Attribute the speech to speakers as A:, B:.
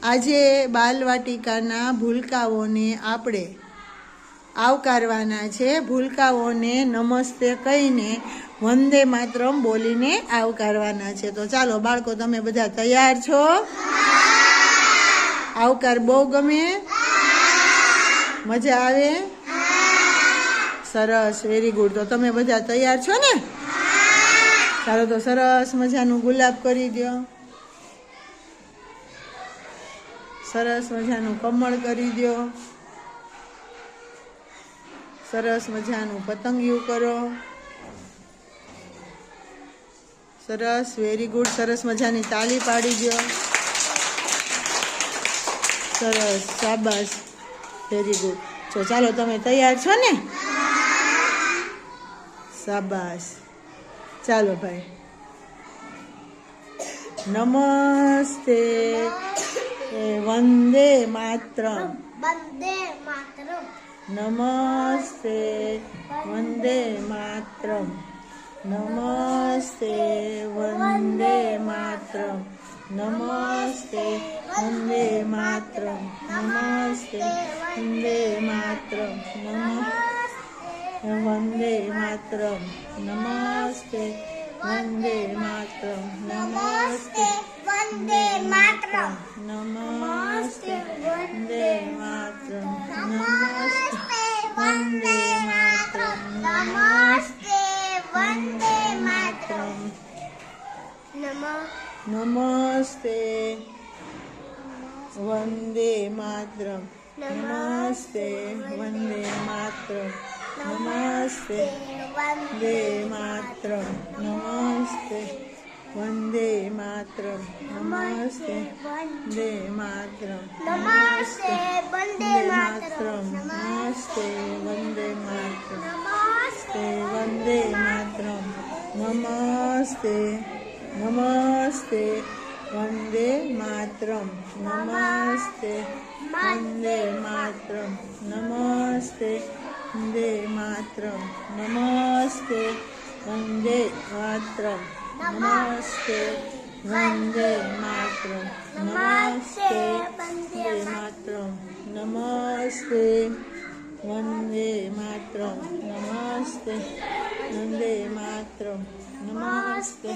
A: આજે બાલવાટિકાના ભૂલકાઓને આપણે આવકારવાના છે. ભૂલકાઓને નમસ્તે કહીને વંદે માતરમ બોલીને આવકારવાના છે. તો ચાલો બાળકો, તમે બધા તૈયાર છો? આવકાર બહુ ગમે? મજા આવે? સરસ, વેરી ગુડ. તો તમે બધા તૈયાર છો ને? ચાલો તો સરસ મજાનું ગુલાબ કરી દો, સરસ મજાનું કમળ કરી દો, સરસ મજાનું પતંગિયું કરો, સરસ, વેરી ગુડ. સરસ મજાની તાળી પાડી દો, સરસ, શાબાશ, વેરી ગુડ. તો ચાલો તમે તૈયાર છો ને? શાબાશ. ચાલો ભાઈ. નમસ્તે વંદે માતરમ,
B: વંદે માતરમ,
A: નમસ્તે વંદે માતરમ, નમસ્તે વંદે માતરમ, નમસ્તે વંદે માતરમ, નમસ્તે વંદે માતરમ, વંદે માતરમ, નમસ્તે વંદે માતરમ, નમસ્તે
B: વંદે માતરમ,
A: નમસ્તે વંદે માતરમ, નમસ્તે વંદે માતરમ,
B: નમસ્તે વંદે માતરમ,
A: નમસ્તે વંદે માતરમ, નમસ્તે વંદે માતરમ, નમસ્તે વંદે માતરમ, નમસ્તે વંદે માતરમ, નમસ્તે વંદે માતરમ,
B: નમસ્તે વંદે માતરમ,
A: નમસ્તે વંદે માતરમ,
B: નમસ્તે
A: વંદે માતરમ, નમસ્તે, નમસ્તે વંદે માતરમ, નમસ્તે વંદે માતરમ, નમસ્તે વંદે માતરમ, નમસ્તે વંદે માતરમ, નમસ્તે વંદે માતરમ, નમસ્તે વંદે માતરમ, નમસ્તે વંદે માતરમ, નમસ્તે વંદે માતરમ, નમસ્તે